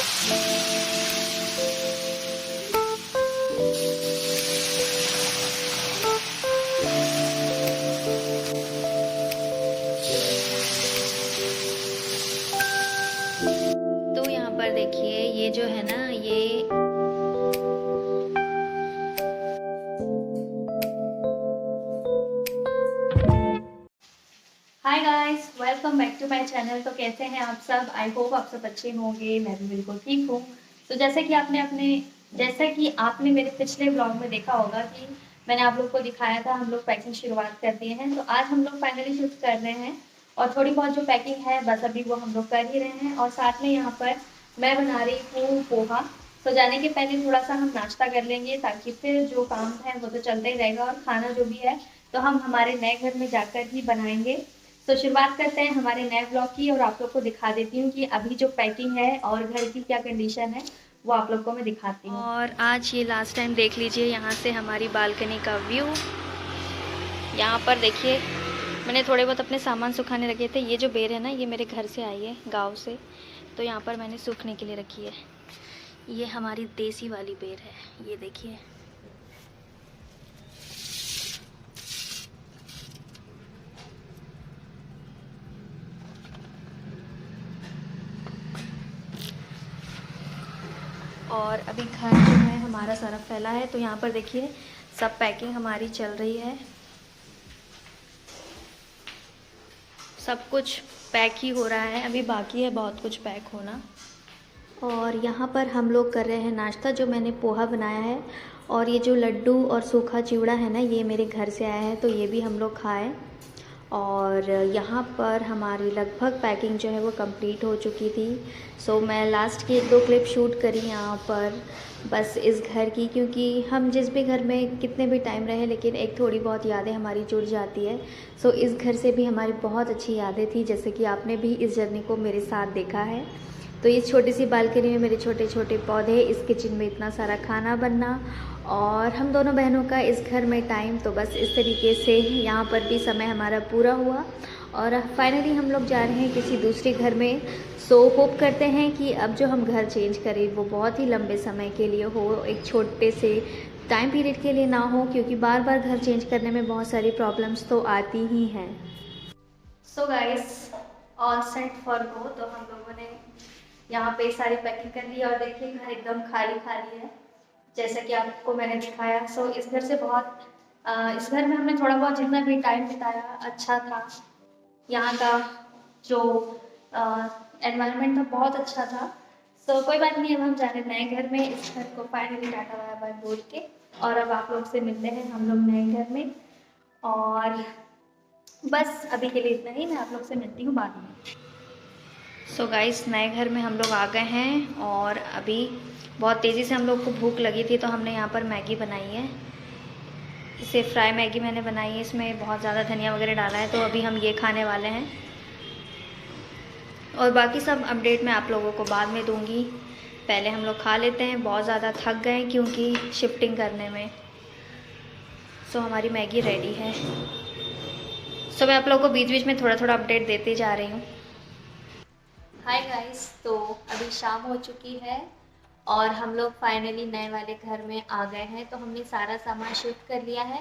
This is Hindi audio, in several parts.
तो यहाँ पर देखिए ये जो है ना ये hi guys, welcome back to my channel. तो कैसे हैं आप सब? आई होप आप सब अच्छे होंगे। मैं भी बिल्कुल ठीक हूँ। तो जैसे कि आपने मेरे पिछले ब्लॉग में देखा होगा कि मैंने आप लोग को दिखाया था हम लोग पैकिंग शुरुआत कर दिए हैं। तो आज हम लोग फाइनली शिफ्ट कर रहे हैं और थोड़ी बहुत जो पैकिंग है बस अभी वो हम लोग कर ही रहे हैं। और साथ में यहाँ पर मैं बना रही हूँ पोहा। तो जाने के पहले थोड़ा सा हम नाश्ता कर लेंगे ताकि फिर जो काम है वो तो चलता ही रहेगा और खाना जो भी है तो हम हमारे नए घर में जाकर ही बनाएंगे। तो शुरुआत करते हैं हमारे नए ब्लॉग की और आप लोग को दिखा देती हूँ कि अभी जो पैकिंग है और घर की क्या कंडीशन है वो आप लोग को मैं दिखाती हूँ। और आज ये लास्ट टाइम देख लीजिए यहाँ से हमारी बालकनी का व्यू। यहाँ पर देखिए मैंने थोड़े बहुत अपने सामान सुखाने रखे थे। ये जो बेर है ना ये मेरे घर से आई है, गाँव से। तो यहाँ पर मैंने सूखने के लिए रखी है। ये हमारी देसी वाली बेर है, ये देखिए। और अभी घर जो है हमारा सारा फैला है। तो यहाँ पर देखिए सब पैकिंग हमारी चल रही है। सब कुछ पैक ही हो रहा है, अभी बाकी है बहुत कुछ पैक होना। और यहाँ पर हम लोग कर रहे हैं नाश्ता। जो मैंने पोहा बनाया है और ये जो लड्डू और सूखा चिवड़ा है ना ये मेरे घर से आया है, तो ये भी हम लोग खाएं। और यहाँ पर हमारी लगभग पैकिंग जो है वो कंप्लीट हो चुकी थी। सो मैं लास्ट की 1-2 क्लिप शूट करी यहाँ पर बस इस घर की, क्योंकि हम जिस भी घर में कितने भी टाइम रहे लेकिन एक थोड़ी बहुत यादें हमारी जुड़ जाती है। सो इस घर से भी हमारी बहुत अच्छी यादें थी, जैसे कि आपने भी इस जर्नी को मेरे साथ देखा है। तो इस छोटी सी बालकनी में मेरे छोटे छोटे पौधे, इस किचन में इतना सारा खाना बनना और हम दोनों बहनों का इस घर में टाइम, तो बस इस तरीके से यहाँ पर भी समय हमारा पूरा हुआ। और फाइनली हम लोग जा रहे हैं किसी दूसरे घर में। सो होप करते हैं कि अब जो हम घर चेंज करें वो बहुत ही लंबे समय के लिए हो, एक छोटे से टाइम पीरियड के लिए ना हो, क्योंकि बार बार घर चेंज करने में बहुत सारी प्रॉब्लम्स तो आती ही हैं। So guys, all set for go. तो हम लोगों ने यहाँ पे सारी पैकिंग कर ली और देखिए घर एकदम खाली खाली है जैसा कि आपको मैंने दिखाया। सो इस घर से इस घर में हमने थोड़ा बहुत जितना भी टाइम बिताया अच्छा था। यहाँ का जो एनवायरनमेंट था बहुत अच्छा था। सो कोई बात नहीं, अब हम जा रहे हैं नए घर में। इस घर को फाइनली टाटा बाय बाय बोल के और अब आप लोग से मिलते हैं हम लोग नए घर में। और बस अभी के लिए इतना ही, मैं आप लोग से मिलती हूँ बाद में। सो गाइस, नए घर में हम लोग आ गए हैं और अभी बहुत तेज़ी से हम लोग को भूख लगी थी तो हमने यहाँ पर मैगी बनाई है। इसे फ्राई मैगी मैंने बनाई है, इसमें बहुत ज़्यादा धनिया वगैरह डाला है। तो अभी हम ये खाने वाले हैं और बाकी सब अपडेट मैं आप लोगों को बाद में दूंगी। पहले हम लोग खा लेते हैं, बहुत ज़्यादा थक गए क्योंकि शिफ्टिंग करने में। सो हमारी मैगी रेडी है। सो मैं आप लोगों को बीच बीच में थोड़ा थोड़ा अपडेट देते जा रही हूँ। हाय गाइस, तो अभी शाम हो चुकी है और हम लोग फाइनली नए वाले घर में आ गए हैं। तो हमने सारा सामान शिफ्ट कर लिया है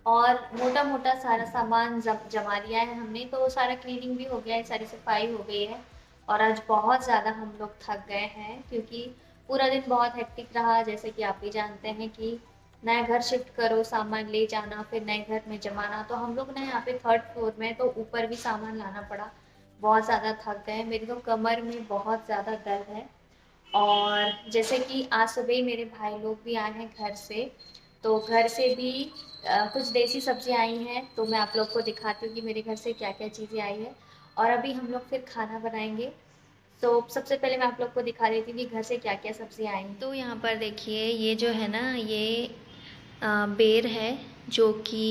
और मोटा मोटा सारा सामान जमा लिया है हमने। तो सारा क्लीनिंग भी हो गया है, सारी सफाई हो गई है और आज बहुत ज़्यादा हम लोग थक गए हैं क्योंकि पूरा दिन बहुत हेक्टिक रहा। जैसे कि आप भी जानते हैं कि नया घर शिफ्ट करो, सामान ले जाना, फिर नए घर में जमाना। तो हम लोग ना यहाँ पे 3rd फ्लोर में, तो ऊपर भी सामान लाना पड़ा। बहुत ज़्यादा थक गए। मेरी तो कमर में बहुत ज़्यादा दर्द है। और जैसे कि आज सुबह ही मेरे भाई लोग भी आए हैं घर से, तो घर से भी कुछ देसी सब्जियां आई हैं। तो मैं आप लोग को दिखाती हूँ कि मेरे घर से क्या क्या चीज़ें आई है और अभी हम लोग फिर खाना बनाएंगे। तो सबसे पहले मैं आप लोग को दिखा देती हूँ कि घर से क्या क्या सब्जियां आई हैं। तो यहाँ पर देखिए ये जो है ना ये बेर है जो कि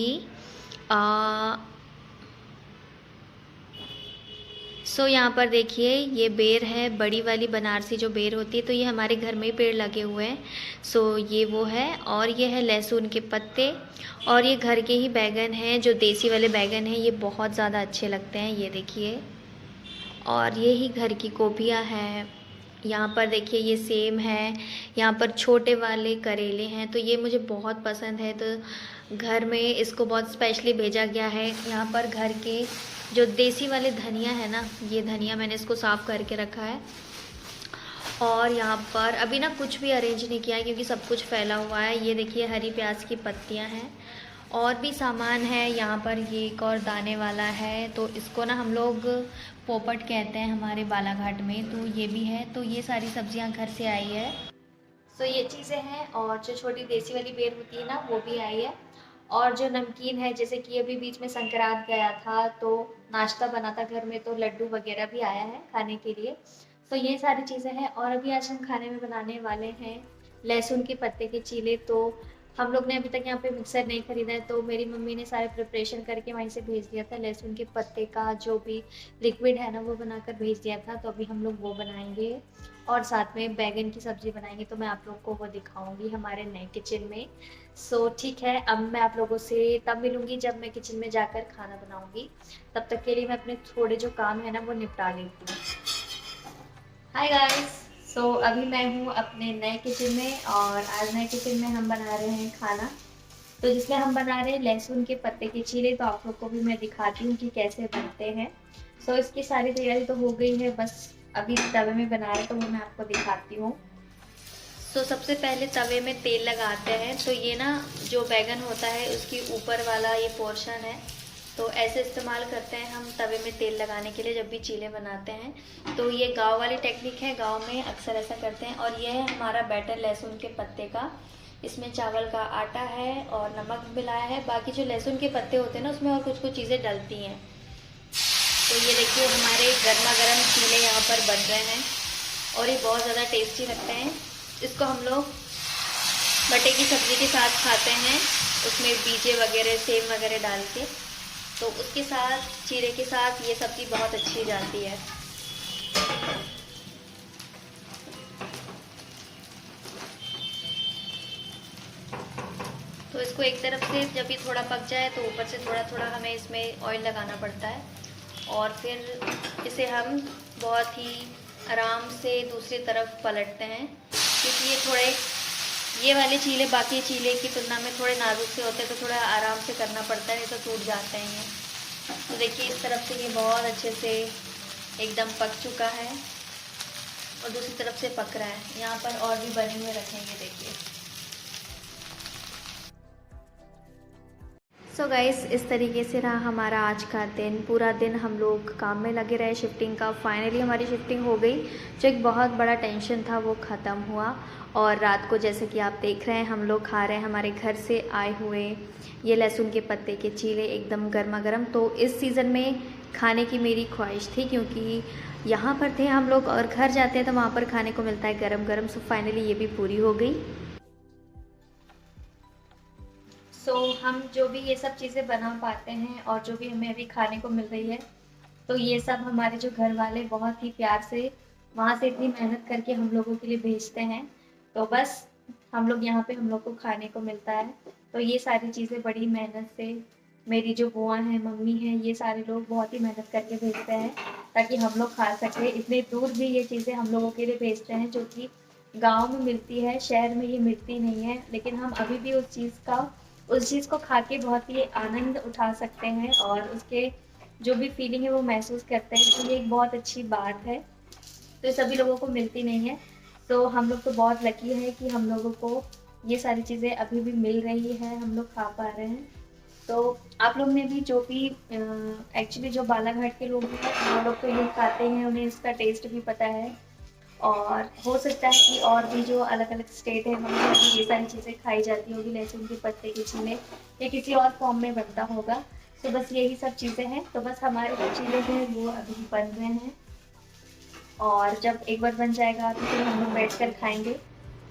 सो यहाँ पर देखिए ये बेर है, बड़ी वाली बनारसी जो बेर होती है। तो ये हमारे घर में ही पेड़ लगे हुए हैं। सो ये वो है और ये है लहसुन के पत्ते और ये घर के ही बैगन हैं, जो देसी वाले बैगन हैं। ये बहुत ज़्यादा अच्छे लगते हैं, ये देखिए। और ये ही घर की गोभियाँ हैं, यहाँ पर देखिए ये सेम है, यहाँ पर छोटे वाले करेले हैं, तो ये मुझे बहुत पसंद है, तो घर में इसको बहुत स्पेशली भेजा गया है। यहाँ पर घर के जो देसी वाले धनिया है ना, ये धनिया मैंने इसको साफ़ करके रखा है। और यहाँ पर अभी ना कुछ भी अरेंज नहीं किया है क्योंकि सब कुछ फैला हुआ है। ये देखिए हरी प्याज की पत्तियाँ हैं और भी सामान है। यहाँ पर ये एक और दाने वाला है, तो इसको ना हम लोग पोपट कहते हैं हमारे बालाघाट में, तो ये भी है। तो ये सारी सब्जियाँ घर से आई है। तो ये चीज़ें हैं, और जो छोटी देसी वाली बेर होती है ना, वो भी आई है। और जो नमकीन है, जैसे कि अभी बीच में संक्रांत गया था तो नाश्ता बना था घर में, तो लड्डू वगैरह भी आया है खाने के लिए। तो ये सारी चीज़ें हैं। और अभी आज हम खाने में बनाने वाले हैं लहसुन के पत्ते के चीले। तो हम लोग ने अभी तक यहाँ पे मिक्सर नहीं खरीदा है, तो मेरी मम्मी ने सारे प्रिपरेशन करके वहीं से भेज दिया था। लहसुन के पत्ते का जो भी लिक्विड है ना, वो बनाकर भेज दिया था। तो अभी हम लोग वो बनाएंगे और साथ में बैगन की सब्ज़ी बनाएंगे, तो मैं आप लोग को वो दिखाऊंगी हमारे नए किचन में। सो ठीक है, अब मैं आप लोगों से तब मिलूंगी जब मैं किचन में जाकर खाना बनाऊंगी। तब तक के लिए मैं अपने थोड़े जो काम है ना, वो निपटा लेती हूँ। हाय गाइस, सो अभी मैं हूँ अपने नए किचन में, और आज नए किचन में हम बना रहे हैं खाना। तो जिसमें हम बना रहे हैं लहसुन के पत्ते के चीले। तो आप लोग को भी मैं दिखाती हूँ कि कैसे बनते हैं। सो इसकी सारी तैयारी तो हो गई है, बस अभी तवे में बना रहे, तो वो मैं आपको दिखाती हूँ। तो सबसे पहले तवे में तेल लगाते हैं। तो ये ना जो बैगन होता है उसकी ऊपर वाला ये पोर्शन है, तो ऐसे इस्तेमाल करते हैं हम तवे में तेल लगाने के लिए जब भी चीले बनाते हैं। तो ये गांव वाली टेक्निक है, गांव में अक्सर ऐसा करते हैं। और ये है हमारा बैटर लहसुन के पत्ते का। इसमें चावल का आटा है और नमक मिलाया है। बाकी जो लहसुन के पत्ते होते हैं ना, उसमें और कुछ कुछ चीज़ें डलती हैं। तो ये देखिए हमारे गर्मा गर्म चीले यहाँ पर बन रहे हैं और ये बहुत ज़्यादा टेस्टी लगते हैं। इसको हम लोग बटे की सब्ज़ी के साथ खाते हैं, उसमें बीजे वगैरह सेम वगैरह डाल के। तो उसके साथ चीरे के साथ ये सब्ज़ी बहुत अच्छी जाती है। तो इसको एक तरफ से जब ये थोड़ा पक जाए तो ऊपर से थोड़ा थोड़ा हमें इसमें ऑयल लगाना पड़ता है, और फिर इसे हम बहुत ही आराम से दूसरी तरफ पलटते हैं, क्योंकि ये थोड़े ये वाले चीले बाकी चीले की तुलना में थोड़े नाजुक से होते हैं, तो थोड़ा आराम से करना पड़ता है, नहीं तो टूट जाते हैं ये। तो देखिए इस तरफ से ये बहुत अच्छे से एकदम पक चुका है और दूसरी तरफ से पक रहा है। यहाँ पर और भी बने हुए रखेंगे, देखिए। सो गाइस, इस तरीके से रहा हमारा आज का दिन। पूरा दिन हम लोग काम में लगे रहे शिफ्टिंग का। फाइनली हमारी शिफ्टिंग हो गई, जो एक बहुत बड़ा टेंशन था वो ख़त्म हुआ। और रात को जैसे कि आप देख रहे हैं, हम लोग खा रहे हैं हमारे घर से आए हुए ये लहसुन के पत्ते के चीले, एकदम गर्मा गर्म। तो इस सीज़न में खाने की मेरी ख्वाहिश थी, क्योंकि यहाँ पर थे हम लोग और घर जाते हैं तो वहाँ पर खाने को मिलता है गरम गरम। सो फाइनली ये भी पूरी हो गई। हम जो भी ये सब चीज़ें बना पाते हैं और जो भी हमें अभी खाने को मिल रही है, तो ये सब हमारे जो घर वाले बहुत ही प्यार से वहाँ से इतनी मेहनत करके हम लोगों के लिए भेजते हैं। तो बस हम लोग यहाँ पे हम लोग को खाने को मिलता है। तो ये सारी चीज़ें बड़ी मेहनत से मेरी जो बुआ हैं, मम्मी हैं, ये सारे लोग बहुत ही मेहनत करके भेजते हैं ताकि हम लोग खा सकें। इतने दूर भी ये चीज़ें हम लोगों के लिए भेजते हैं, जो कि गाँव में मिलती है, शहर में ये मिलती नहीं है। लेकिन हम अभी भी उस चीज़ को खा के बहुत ही आनंद उठा सकते हैं और उसके जो भी फीलिंग है वो महसूस करते हैं। तो ये एक बहुत अच्छी बात है, तो सभी लोगों को मिलती नहीं है। तो हम लोग तो बहुत लकी है कि हम लोगों को ये सारी चीज़ें अभी भी मिल रही है, हम लोग खा पा रहे हैं। तो आप लोग ने भी जो भी एक्चुअली जो बालाघाट के लोग हैं वो लोग तो ये खाते हैं, उन्हें इसका टेस्ट भी पता है। और हो सकता है कि और भी जो अलग अलग स्टेट है वहाँ पर भी ये सारी चीज़ें खाई जाती होगी, लहसुन के पत्ते के चीले या किसी और फॉर्म में बनता होगा। तो बस यही सब चीज़ें हैं। तो बस हमारे जो चीले हैं वो अभी बन रहे हैं, और जब एक बार बन जाएगा तो फिर हम लोग बैठ कर खाएँगे।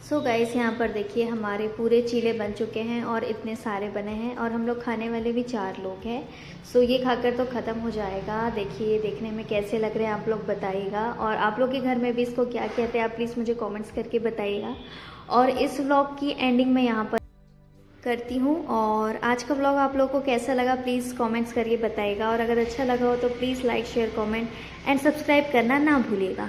सो गाइस, यहाँ पर देखिए हमारे पूरे चीले बन चुके हैं और इतने सारे बने हैं, और हम लोग खाने वाले भी 4 लोग हैं। सो ये खाकर तो ख़त्म हो जाएगा। देखिए देखने में कैसे लग रहे हैं आप लोग बताइएगा, और आप लोग के घर में भी इसको क्या कहते हैं आप प्लीज़ मुझे कमेंट्स करके बताइएगा। और इस व्लॉग की एंडिंग में यहाँ पर करती हूँ। और आज का व्लॉग आप लोगों को कैसा लगा प्लीज़ कमेंट्स करके बताइएगा, और अगर अच्छा लगा हो तो please like share comment and subscribe करना ना भूलिएगा।